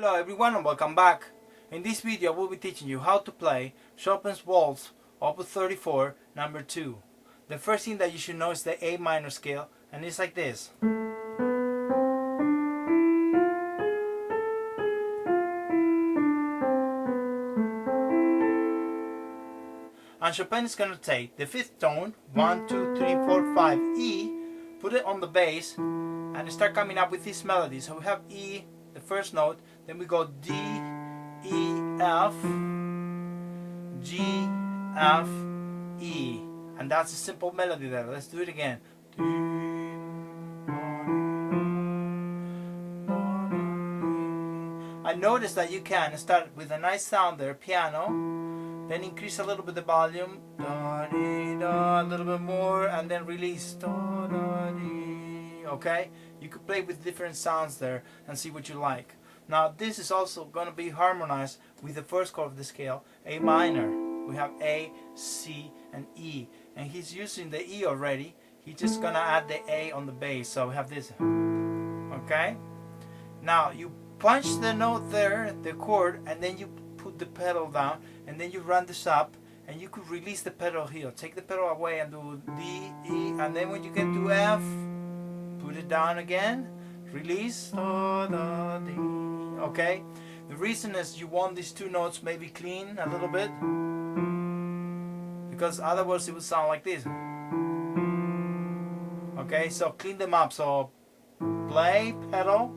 Hello everyone and welcome back. In this video I will be teaching you how to play Chopin's Waltz Op. 34 number 2. The first thing that you should know is the A minor scale, and it's like this. And Chopin is going to take the fifth tone, 1, 2, 3, 4, 5, E, put it on the bass and start coming up with this melody. So we have E, the first note, then we go D, E, F, G, F, E, and that's a simple melody there. Let's do it again. I noticed that you can start with a nice sound there, piano, then increase a little bit the volume, a little bit more, and then release. Okay, you could play with different sounds there and see what you like. Now this is also going to be harmonized with the first chord of the scale, A minor. We have A, C, and E, and he's using the E already. He's just going to add the A on the bass, so we have this. Okay, now you punch the note there, the chord, and then you put the pedal down, and then you run this up, and you could release the pedal here. Take the pedal away and do D, E, and then when you get to F, put it down again, release, okay? The reason is you want these two notes maybe clean a little bit, because otherwise it would sound like this. Okay, so clean them up. So play, pedal,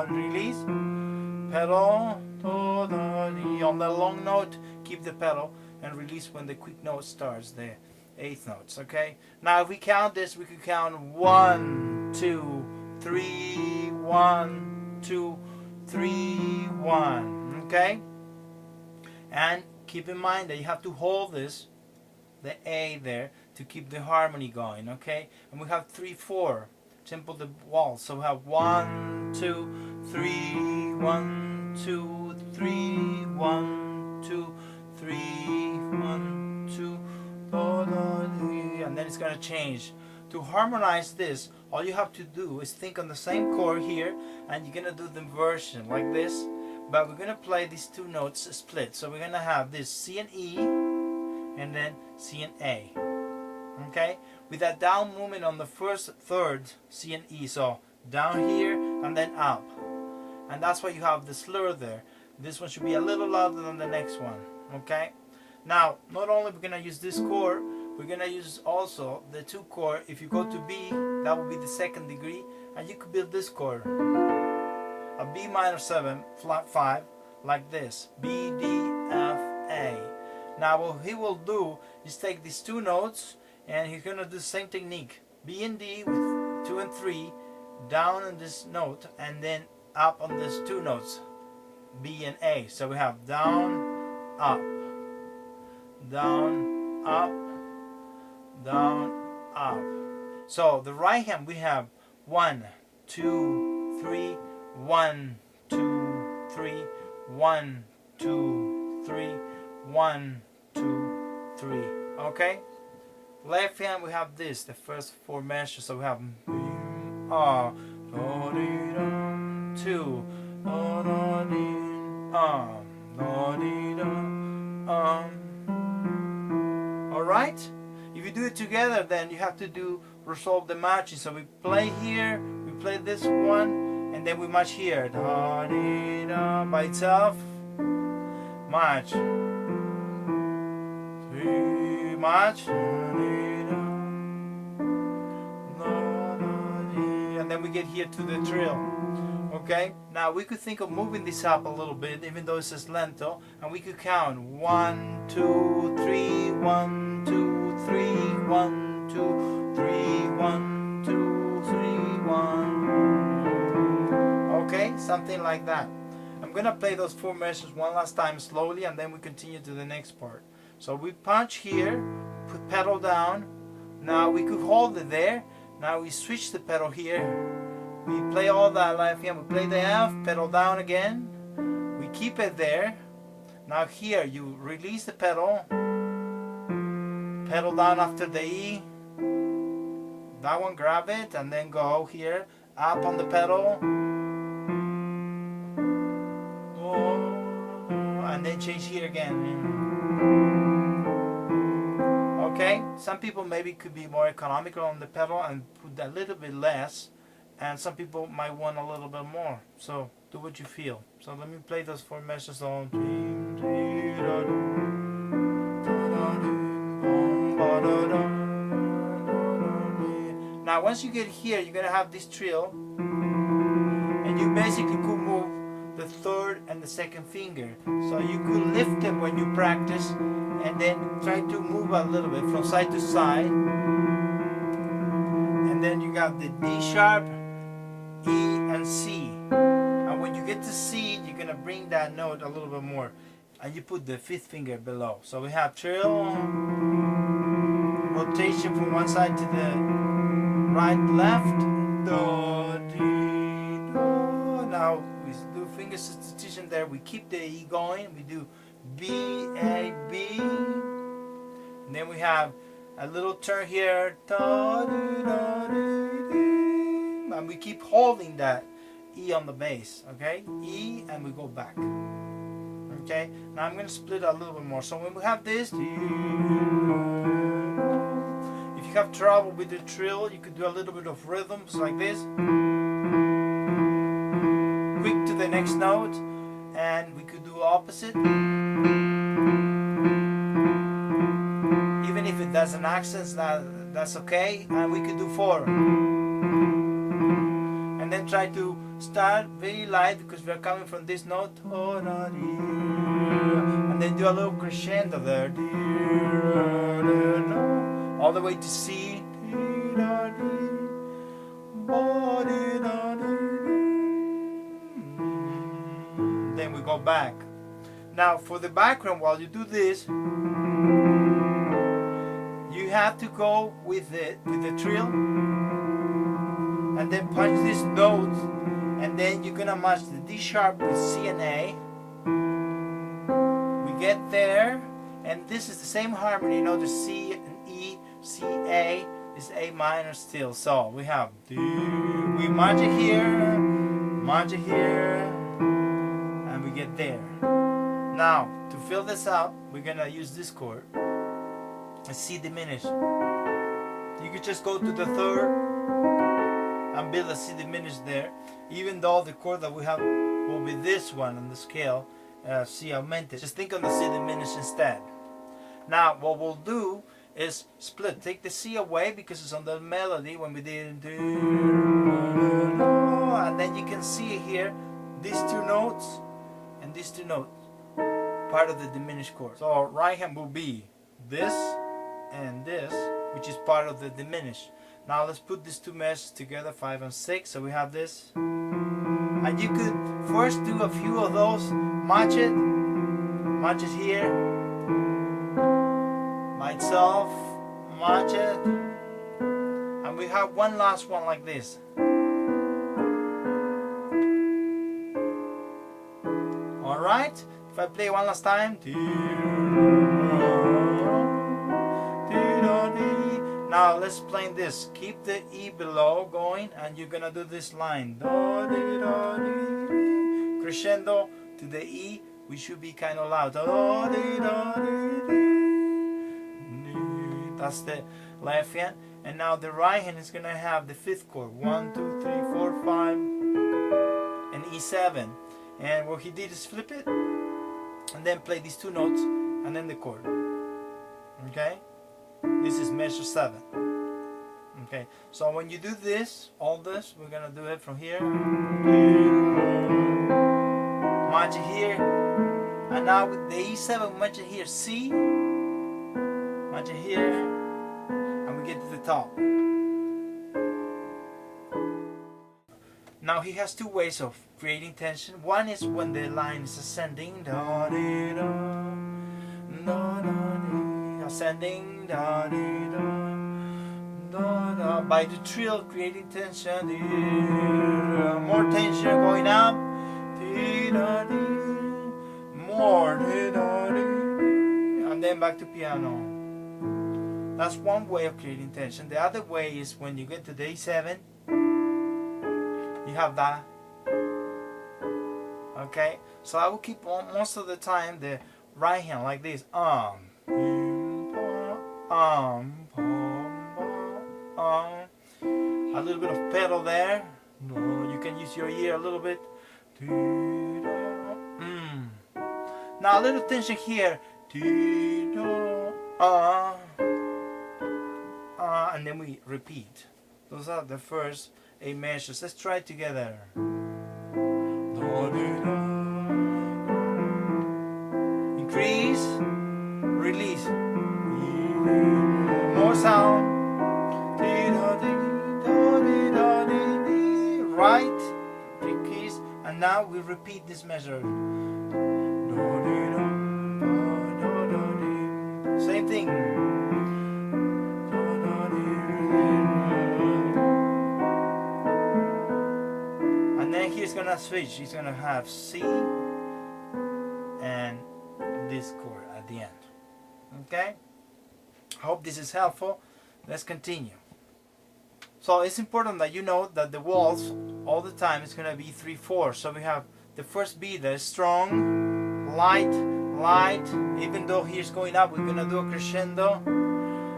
release, pedal, on the long note, keep the pedal, and release when the quick note starts, the eighth notes. Okay, now if we count this, we could count 1, 2, 3, 1, 2, 3, 1. Okay, and keep in mind that you have to hold this, the A there, to keep the harmony going. Okay, and we have 3, 4, simple the waltz. So we have 1, 2, 3, 1, 2, 3, 1, 2, 3, 1, 2, and then it's going to change. To harmonize this, all you have to do is think on the same chord here, and you're going to do the version like this, but we're going to play these two notes split. So we're going to have this C and E, and then C and A. Okay, with that down movement on the first third, C and E, so down here and then up, and that's why you have the slur there. This one should be a little louder than the next one. Okay, now not only we're gonna use this chord, we're gonna use also the two chord. If you go to B, that will be the second degree, and you could build this chord, a B minor 7 flat 5, like this, B, D, F, A. Now what he will do is take these two notes, and he's gonna do the same technique, B and D with 2 and 3, down on this note, and then up on these two notes, B and A. So we have down, up, down, up, down, up. So the right hand we have 1, 2, 3, 1, 2, 3, 1, 2, 3, 1, 2, 3. Okay. Left hand we have this, the first 4 measures. So we have 2, alright? If you do it together, then you have to resolve the matching. So we play here, we play this one, and then we match here. By itself, match, match, and then we get here to the trill. Okay, now we could think of moving this up a little bit, even though it says lento, and we could count 1, 2, 3, 1, 2, 3, 1, 2, 3, 1, 2, 3, 1. Okay, something like that. I'm gonna play those 4 measures one last time slowly, and then we continue to the next part. So we punch here, put pedal down. Now we could hold it there. Now we switch the pedal here. We play all that left hand. We play the F, pedal down again. We keep it there. Now here you release the pedal. Pedal down after the E. That one, grab it, and then go here. Up on the pedal. and then change here again. Okay, some people maybe could be more economical on the pedal and put a little bit less, and some people might want a little bit more. So do what you feel. So let me play those 4 measures on. Now once you get here, you're gonna have this trill, and you basically could move the 3rd and the 2nd finger. So you could lift it when you practice, and then try to move a little bit from side to side. And then you got the D sharp, E, and C. And when you get to C, you're gonna bring that note a little bit more, and you put the 5th finger below. So we have trill, rotation from one side to the right, left, do, di, do. Now we do finger substitution there. We keep the E going. We do B, A, B. And then we have a little turn here. Da, di, da, di, di. And we keep holding that E on the bass. Okay? E, and we go back. Okay? Now I'm going to split a little bit more. So when we have this, if you have trouble with the trill, you could do a little bit of rhythms like this. Quick to the next note, and we could do opposite. Even if it doesn't accent, that's okay, and we could do 4. And then try to start very light because we're coming from this note, and then do a little crescendo there, all the way to C. Then we go back. Now for the background, while you do this, you have to go with the trill, and then punch this note, and then you're gonna match the D sharp with C and A. We get there, and this is the same harmony, you know, the C and E, C, A is A minor still. So we have D, we match it here, and we get there. Now to fill this up, we're gonna use this chord, a C diminished. You could just go to the 3rd and build a C diminished there, even though the chord that we have will be this one on the scale, C augmented. Just think on the C diminished instead. Now what we'll do is split. Take the C away because it's on the melody when we did, and then you can see here these 2 notes and these 2 notes, part of the diminished chord. So our right hand will be this and this, which is part of the diminished. Now let's put these 2 measures together, 5 and 6. So we have this, and you could first do a few of those, match it here by itself, match it, and we have one last one like this. Alright, if I play one last time, now let's play this. Keep the E below going, and you're gonna do this line, crescendo to the E. We should be kind of loud. That's the left hand, and now the right hand is gonna have the 5th chord, 1, 2, 3, 4, 5, and E7. And what he did is flip it, and then play these 2 notes, and then the chord. Okay, this is measure 7. Okay, so when you do this, all this, we're gonna do it from here, match it here, and now with the E7, match it here, C, match it here, and we get to the top. Now he has 2 ways of creating tension. One is when the line is ascending, ascending, by the trill creating tension, more tension going up, more, and then back to piano. That's one way of creating tension. The other way is when you get to the A7, you have that. Okay, so I will keep on most of the time the right hand like this. A little bit of pedal there. You can use your ear a little bit. Now a little tension here. And then we repeat. Those are the first 8 measures. Let's try it together. Increase, release. More sound. Right, decrease, and now we repeat this measure. Same thing. And then he's gonna switch. He's gonna have C and this chord at the end. Okay? I hope this is helpful. Let's continue. So it's important that you know that the waltz all the time is gonna be 3/4. So we have the first beat that is strong, light, light. Even though he's going up, we're gonna do a crescendo,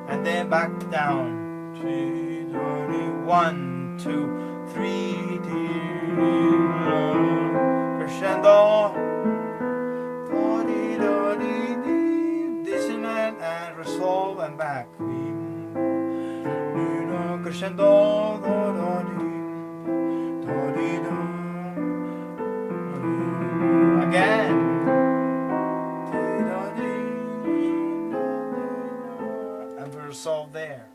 and then back down. 1, 2, 3, crescendo, dissonant and resolve and back. Crescendo, again, and we resolve there.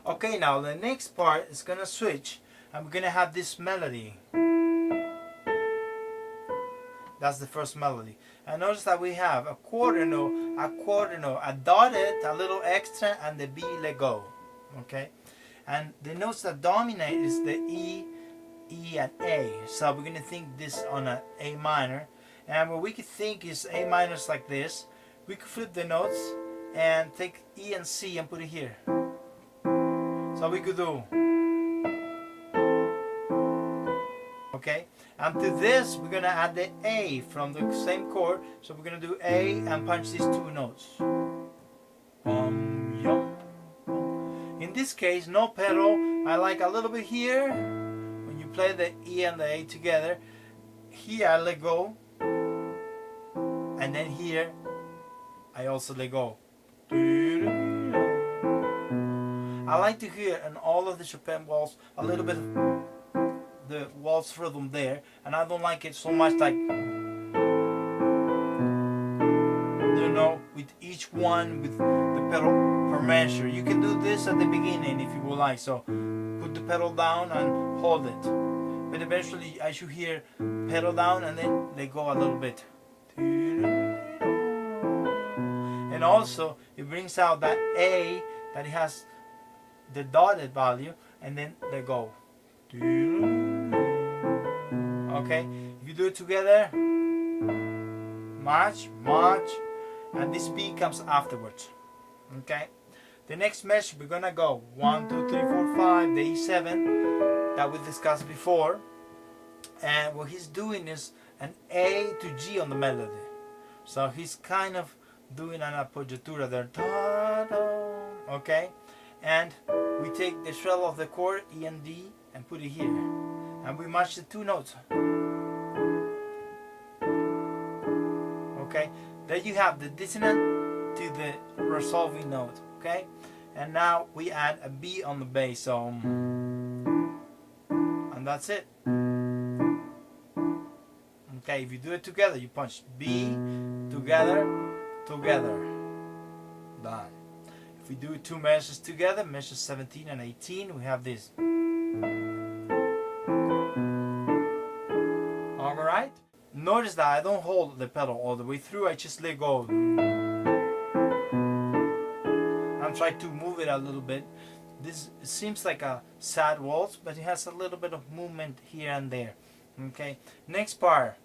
Okay, now the next part is gonna switch, and we're gonna have this melody. That's the first melody. And notice that we have a quarter note, a dotted, a little extra, and the B let go. Okay, and the notes that dominate is the E, and A. So we're gonna think this on an A minor, and what we could think is A minors like this. We could flip the notes and take E and C and put it here. So we could do, okay, and to this we're gonna add the A from the same chord. So we're gonna do A and punch these 2 notes. In this case, no pedal. I like a little bit here when you play the E and the A together. Here I let go, and then here I also let go. I like to hear in all of the Chopin waltz a little bit of the waltz rhythm there, and I don't like it so much like, you know, with each one with the pedal per measure. You can do this at the beginning if you would like, so put the pedal down and hold it, but eventually I should hear pedal down and then let go a little bit. And also it brings out that A that it has the dotted value, and then let go. Okay, if you do it together, march, and this B comes afterwards. Okay, the next measure we're gonna go 1, 2, 3, 4, 5, the E7 that we discussed before, and what he's doing is an A to G on the melody. So he's kind of doing an appoggiatura there. Okay, and we take the shell of the chord E and D and put it here, and we match the 2 notes. Okay, then you have the dissonant to the resolving note. Okay, and now we add a B on the bass, so and that's it. Okay, if you do it together, you punch B together, done. If we do 2 measures together, measures 17 and 18, we have this. right? Notice that I don't hold the pedal all the way through, I just let go. I'm trying to move it a little bit. This seems like a sad waltz, but it has a little bit of movement here and there. Okay, next part.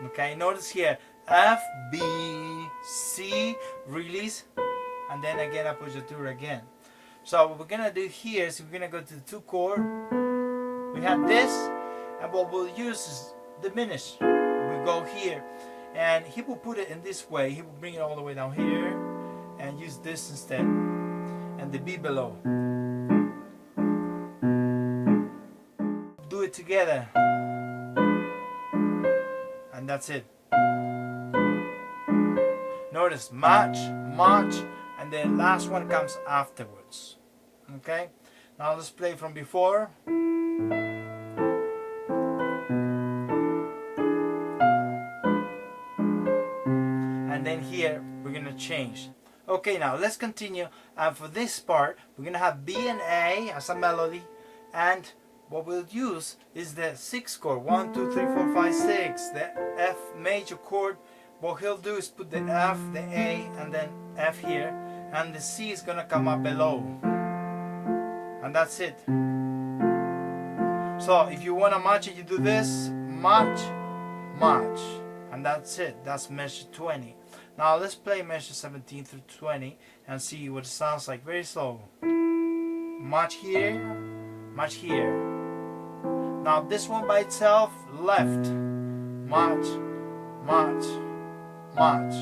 Okay, notice here, F, B, C, release, and then again I push the through again. So what we're gonna do here is we're gonna go to the 2 chord. We have this, and what we'll use is diminish. We go here, and he will put it in this way. He will bring it all the way down here, and use this instead, and the B below. Do it together, and that's it. Notice march, march, and the last one comes afterwards. Okay, now let's play from before. And then here we're gonna change. Okay, now let's continue. And for this part, we're gonna have B and A as a melody, and what we'll use is the 6 chord. 1, 2, 3, 4, 5, 6. The F major chord. What he'll do is put the F, the A, and then F here, and the C is gonna come up below, and that's it. So if you wanna march it, you do this, march, march, and that's it. That's measure 20. Now let's play measure 17 through 20 and see what it sounds like. Very slow. March here, march here. Now this one by itself, left, march, march, march.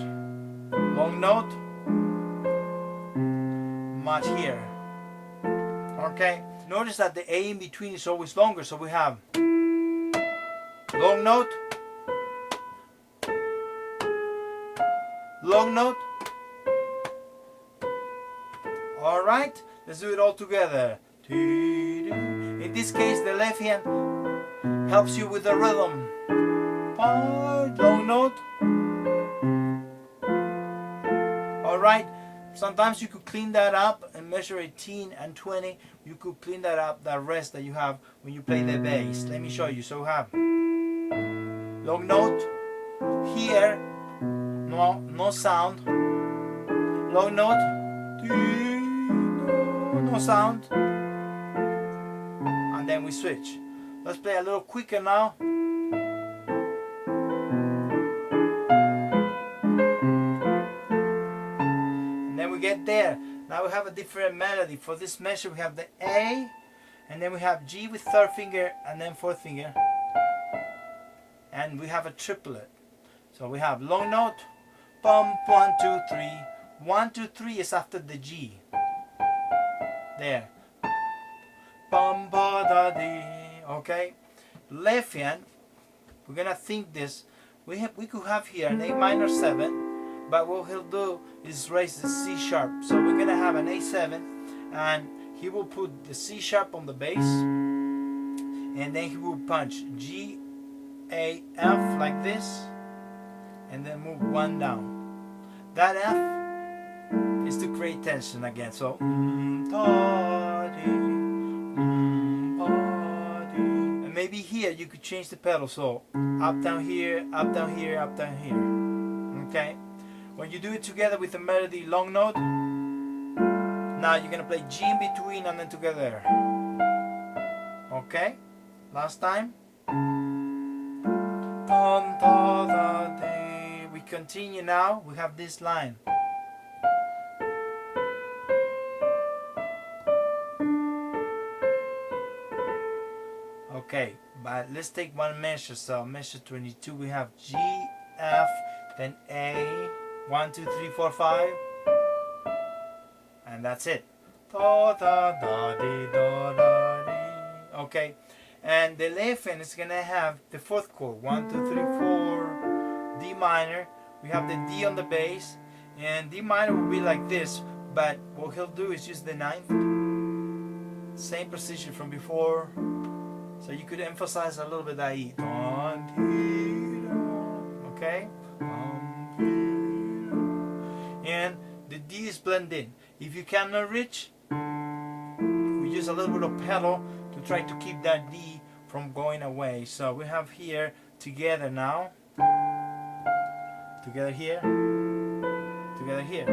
Long note, march here. Okay, notice that the A in between is always longer, so we have long note, long note. All right, let's do it all together. In this case, the left hand helps you with the rhythm. Long note. All right, sometimes you could clean that up and measure 18 and 20. You could clean that up, that rest that you have when you play the bass. Let me show you. So we have long note here, no sound. Long note, no sound. And then we switch. Let's play a little quicker now. And then we get there. Now we have a different melody. For this measure we have the A, and then we have G with 3rd finger and then 4th finger. And we have a triplet. So we have long note, bum, 1, 2, 3. 1, 2, 3 is after the G. There. Bum, ba, da, di. Okay. Left hand, we're gonna think this. We could have here an A minor 7. But what he'll do is raise the C sharp. So we're gonna have an A7, and he will put the C sharp on the bass, and then he will punch G, A, F like this, and then move 1 down. That F is to create tension again. So and maybe here you could change the pedal. So up down here, up down here, up down here. Okay. When you do it together with the melody long note, now you're gonna play G in between and then together. Okay, last time. We continue now. We have this line. Okay, but let's take one measure. So measure 22, we have G, F, then A. 1, 2, 3, 4, 5, and that's it. Okay, and the left hand is gonna have the 4th chord. 1, 2, 3, 4, D minor. We have the D on the bass, and D minor will be like this. But what he'll do is use the 9th, same position from before. So you could emphasize a little bit that E. Okay. And the D is blended. If you cannot reach, we use a little bit of pedal to try to keep that D from going away. So we have here together now, together here, together here,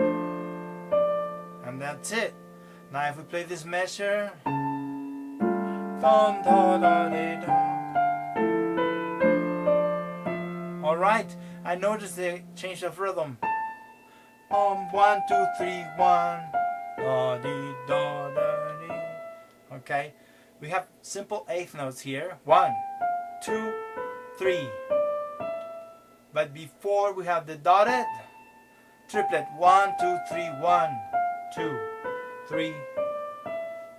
and that's it. Now if we play this measure, alright, I noticed the change of rhythm. 1, 2, 3, 1, da dee da da dee. Okay, we have simple eighth notes here. 1, 2, 3. But before we have the dotted triplet. 1, 2, 3, 1, 2, 3.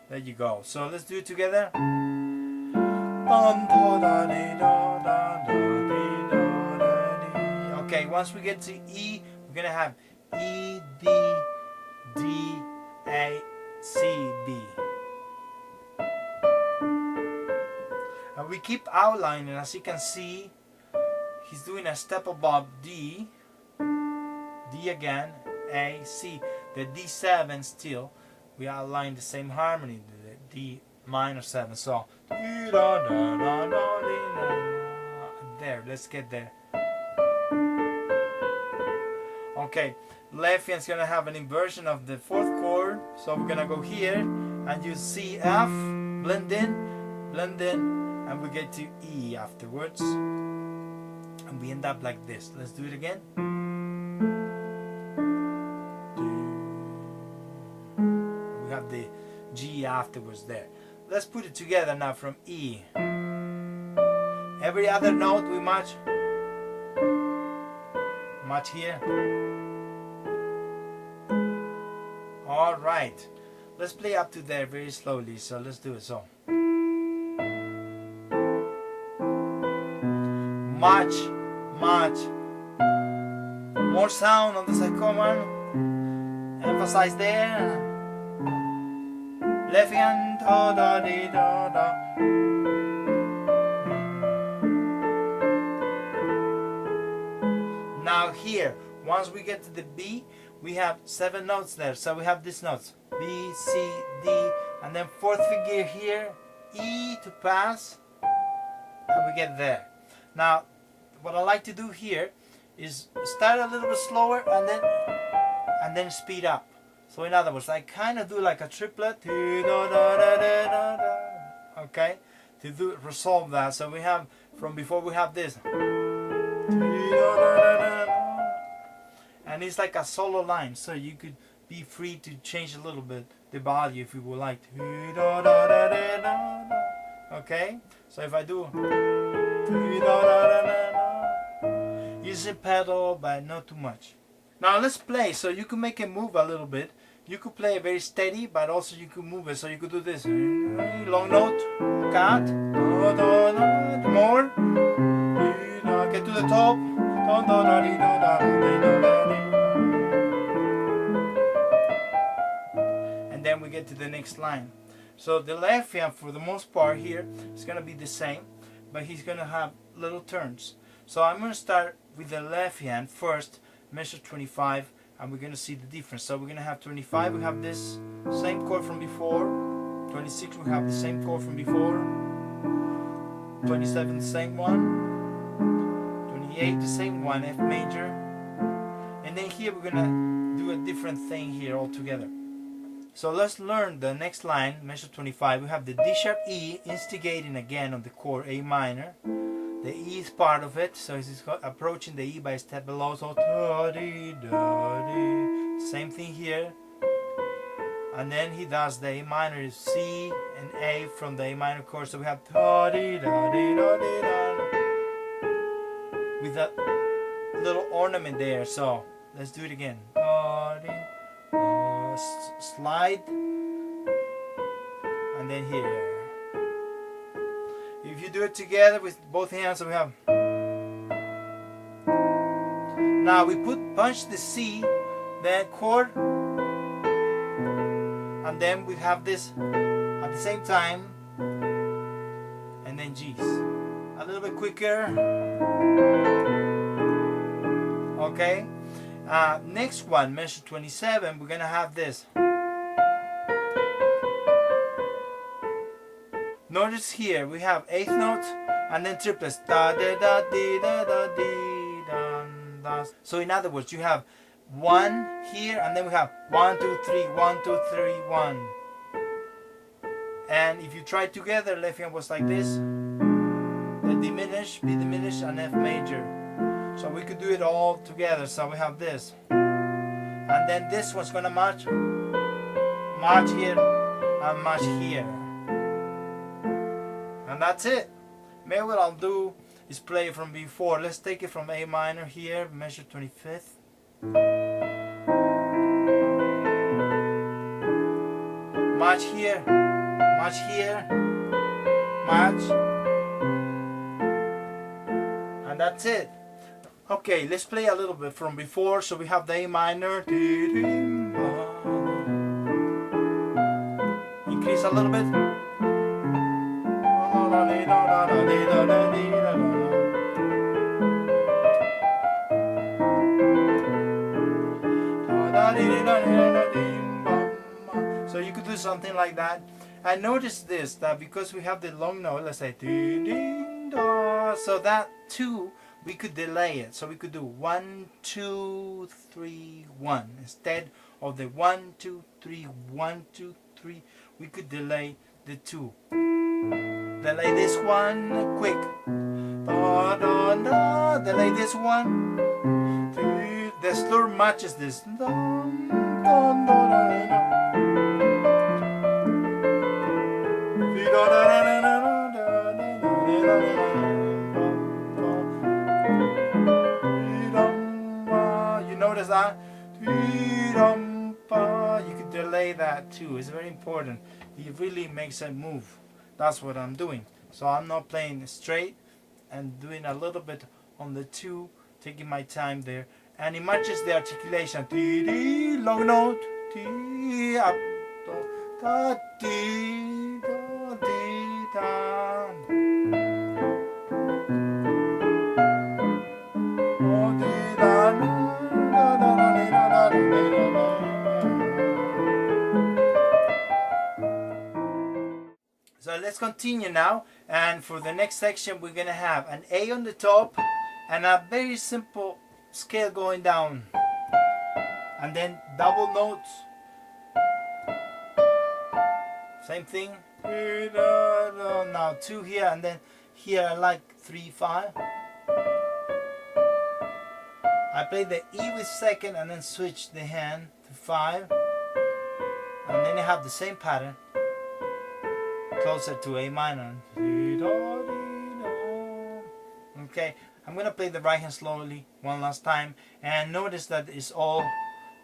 There you go. So let's do it together. Okay, once we get to E, we're gonna have E, D, D, A, C, B. And we keep outlining. As you can see, he's doing a step above D, D again, A, C. The D7 still, we outline the same harmony, the D minor 7. So, there, let's get there. Okay, left hand's gonna have an inversion of the fourth chord, so we're gonna go here and use C, F, blend in, and we get to E afterwards, and we end up like this. Let's do it again. We have the G afterwards there. Let's put it together now from E. Every other note we match here. Alright, let's play up to there very slowly, so let's do it. So much more sound on the second one, emphasize there. Left hand, da da dee da da. Now here, once we get to the B, we have 7 notes there. So we have these notes, B, C, D, and then fourth figure here, E to pass, and we get there. Now, what I like to do here is start a little bit slower and then speed up. So in other words, I kind of do like a triplet, okay, to resolve that. So we have, from before we have this, and it's like a solo line, so you could be free to change a little bit the body if you would like to. Okay, so if I do easy pedal, but not too much. Now let's play, so you can make it move a little bit. You could play it very steady, but also you could move it. So you could do this long note, cut, more, get to the top, and then we get to the next line. So the left hand, for the most part here, is going to be the same, but he's going to have little turns. So I'm going to start with the left hand first, measure 25, and we're going to see the difference. So we're going to have 25, we have this same chord from before. 26, we have the same chord from before. 27, the same one. 28, the same one, F major. And then here we're going to do a different thing here altogether. So let's learn the next line, measure 25. We have the D sharp E instigating again on the chord A minor. The E is part of it, so he's approaching the E by a step below. So same thing here. And then he does the A minor, C and A from the A minor chord. So we have with that little ornament there. So let's do it again. Slide, and then here. If you do it together with both hands, so we have. Now we punch the C, then chord, and then we have this at the same time, and then G's. A little bit quicker. Okay. Next one, measure 27. We're gonna have this. Notice here we have eighth note and then triplets. Da da da di da da di da da. So in other words, you have 1 here and then we have 1 2 3 1 2 3 1. And if you try together, left hand was like this. The diminish, B diminished, and F major. So we could do it all together. So we have this. And then this one's gonna march here, and march here. And that's it. Maybe what I'll do is play it from before. Let's take it from A minor here, measure 25th. March here, march here, march. And that's it. Okay, let's play a little bit from before. So we have the A minor. Increase a little bit. So you could do something like that. And notice this, that because we have the long note, let's say ding, ding, da, so that 2 we could delay it. So we could do 1 2 3 1 instead of the 1 2 3 1 2 3. We could delay the 2. Delay this one quick. Da, da, da. Delay this one. The slur matches this. Da, da, da, da, da. You notice that? You could delay that too. It's very important. It really makes it move. That's what I'm doing. So I'm not playing straight and doing a little bit on the 2, taking my time there. And it matches the articulation. Long note. Up. Da, dee, da, dee, da. So let's continue now, and for the next section we're gonna have an A on the top and a very simple scale going down, and then double notes, same thing. Now 2 here, and then here I like 3 5. I play the E with second and then switch the hand to 5, and then I have the same pattern closer to A minor. Okay, I'm gonna play the right hand slowly one last time, and notice that it's all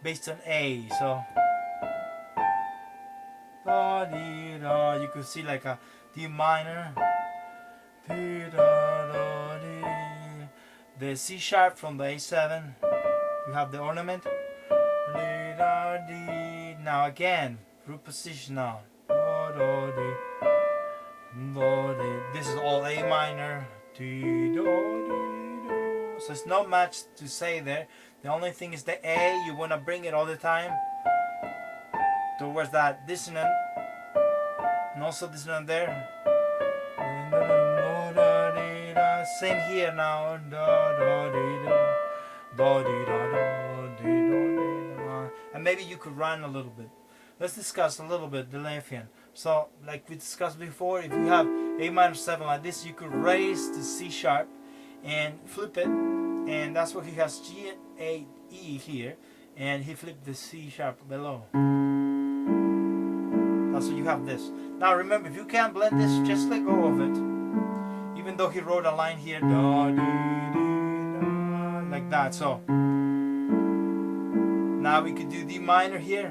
based on A. So you could see like a D minor, the C sharp from the A7. You have the ornament. Now again, root position now. This is all A minor. So it's not much to say there. The only thing is the A. You want to bring it all the time towards that dissonant, and also dissonant there. Same here now. And maybe you could run a little bit. Let's discuss a little bit the left hand. So, like we discussed before, if you have A minor 7 like this, you could raise the C sharp and flip it, and that's what he has, G, A, E here, and he flipped the C sharp below. That's what you have this. Now remember, if you can't blend this, just let go of it. Even though he wrote a line here, da, dee, dee, da, like that. So now we could do D minor here.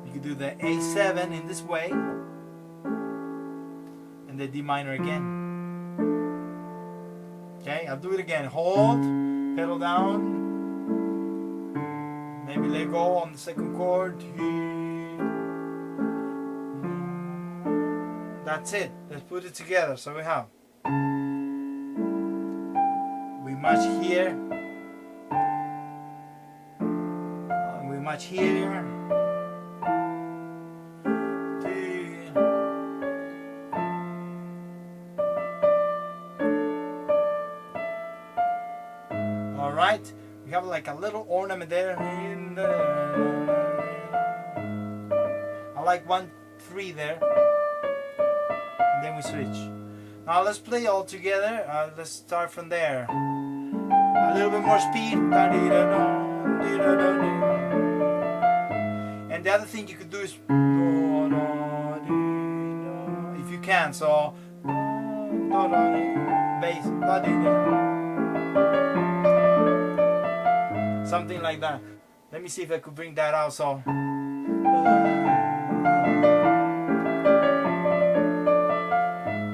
You could do the A7 in this way, and the D minor again. Okay, I'll do it again. Hold, pedal down, maybe let go on the second chord. That's it. Let's put it together. So we have, we match here, we match here, have like a little ornament there. I like 1, 3 there. And then we switch. Now let's play all together. Let's start from there. A little bit more speed. And the other thing you could do is if you can, so bass, something like that. Let me see if I could bring that out. So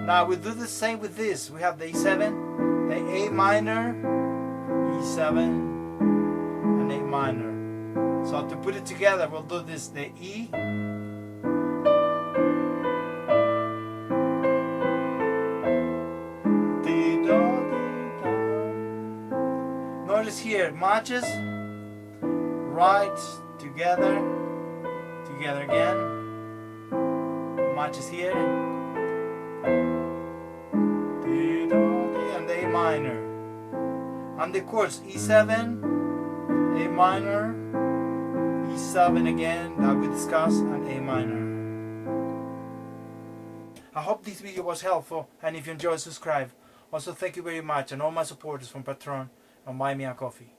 now we do the same with this. We have the E7, the A minor, E7, and A minor. So to put it together, we'll do this, the E, notice here, matches, right, together, together again, matches here, and the A minor, and the chords E7, A minor, E7 again, that we discussed, and A minor. I hope this video was helpful, and if you enjoyed, subscribe. Also, thank you very much, and all my supporters from Patreon and Buy Me a Coffee.